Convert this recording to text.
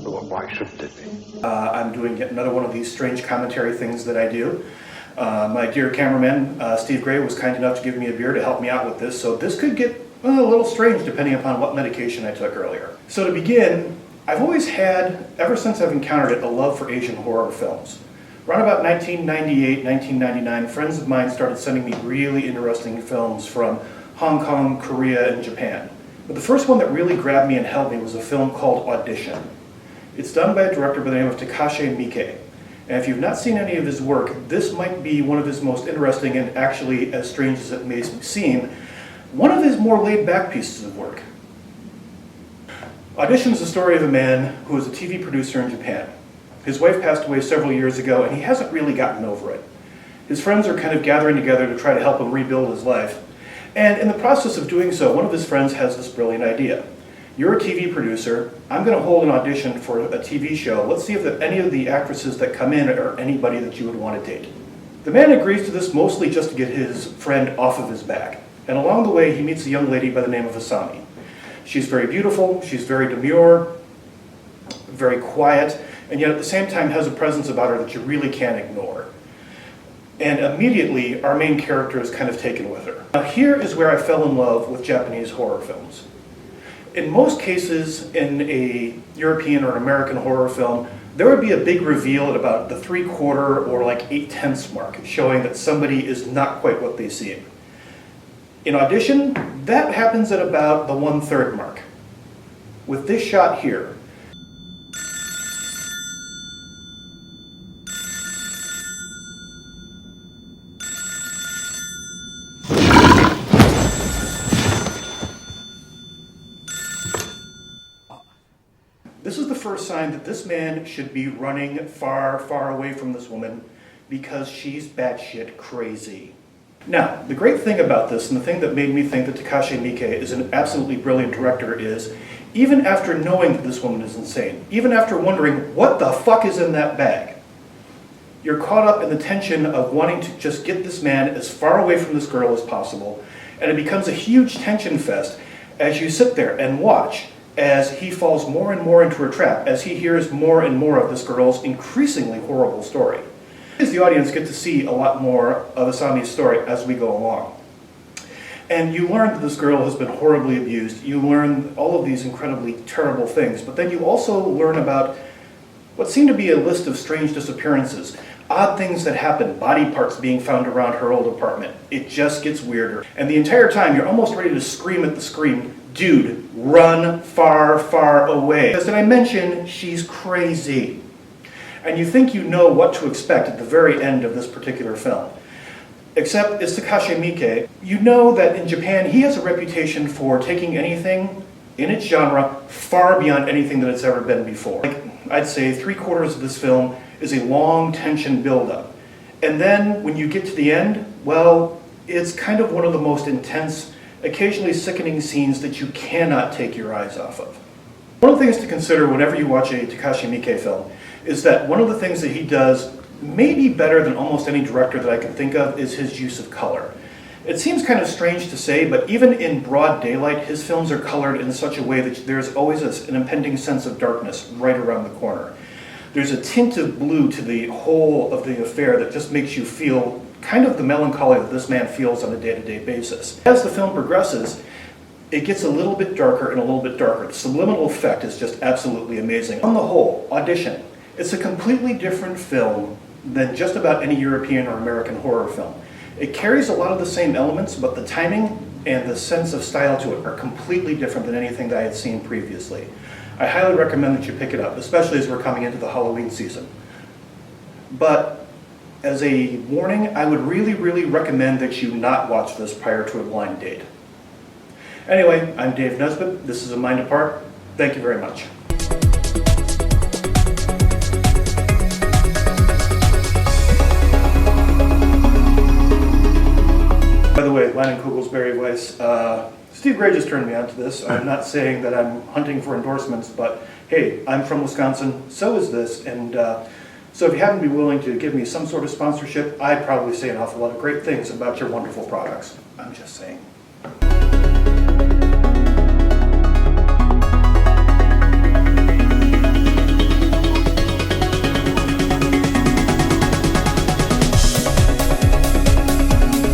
Why shouldn't it be? I'm doing yet another one of these strange commentary things that I do. My dear cameraman, Steve Gray, was kind enough to give me a beer to help me out with this, so this could get a little strange depending upon what medication I took earlier. So to begin, I've always had, ever since I've encountered it, a love for Asian horror films. Around about 1998, 1999, friends of mine started sending me really interesting films from Hong Kong, Korea, and Japan. But the first one that really grabbed me and held me was a film called Audition. It's done by a director by the name of Takashi Miike. And if you've not seen any of his work, this might be one of his most interesting and actually, as strange as it may seem, one of his more laid-back pieces of work. Audition is the story of a man who is a TV producer in Japan. His wife passed away several years ago and he hasn't really gotten over it. His friends are kind of gathering together to try to help him rebuild his life. And in the process of doing so, one of his friends has this brilliant idea. You're a TV producer, I'm going to hold an audition for a TV show. Let's see if any of the actresses that come in are anybody that you would want to date. The man agrees to this mostly just to get his friend off of his back. And along the way, he meets a young lady by the name of Asami. She's very beautiful, she's very demure, very quiet, and yet at the same time has a presence about her that you really can't ignore. And immediately, our main character is kind of taken with her. Now here is where I fell in love with Japanese horror films. In most cases, in a European or American horror film, there would be a big reveal at about the 3/4 or like 8/10 mark, showing that somebody is not quite what they seem. In Audition, that happens at about the 1/3 mark. With this shot here, this is the first sign that this man should be running far, far away from this woman because she's batshit crazy. Now, the great thing about this, and the thing that made me think that Takashi Miike is an absolutely brilliant director is, even after knowing that this woman is insane, even after wondering what the fuck is in that bag, you're caught up in the tension of wanting to just get this man as far away from this girl as possible, and it becomes a huge tension fest as you sit there and watch as he falls more and more into her trap, as he hears more and more of this girl's increasingly horrible story. As the audience get to see a lot more of Asami's story as we go along. And you learn that this girl has been horribly abused, you learn all of these incredibly terrible things, but then you also learn about what seemed to be a list of strange disappearances, odd things that happen, body parts being found around her old apartment. It just gets weirder. And the entire time you're almost ready to scream at the screen, dude, run far, far away. As did I mention, she's crazy. And you think you know what to expect at the very end of this particular film. Except it's Takashi Miike. You know that in Japan, he has a reputation for taking anything in its genre far beyond anything that it's ever been before. Like, I'd say 3/4 of this film is a long tension buildup. And then when you get to the end, well, it's kind of one of the most intense, occasionally sickening scenes that you cannot take your eyes off of. One of the things to consider whenever you watch a Takashi Miike film is that one of the things that he does, maybe better than almost any director that I can think of, is his use of color. It seems kind of strange to say, but even in broad daylight, his films are colored in such a way that there's always an impending sense of darkness right around the corner. There's a tint of blue to the whole of the affair that just makes you feel kind of the melancholy that this man feels on a day-to-day basis. As the film progresses, it gets a little bit darker and a little bit darker. The subliminal effect is just absolutely amazing. On the whole, Audition, it's a completely different film than just about any European or American horror film. It carries a lot of the same elements, but the timing and the sense of style to it are completely different than anything that I had seen previously. I highly recommend that you pick it up, especially as we're coming into the Halloween season. But as a warning, I would really, really recommend that you not watch this prior to a blind date. Anyway, I'm Dave Nesbit. This is A Mind Apart. Thank you very much. By the way, Lannenkugel's Berry Weiss, Steve Gray just turned me on to this. I'm not saying that I'm hunting for endorsements, but hey, I'm from Wisconsin, so is this, and so if you happen to be willing to give me some sort of sponsorship, I'd probably say an awful lot of great things about your wonderful products. I'm just saying.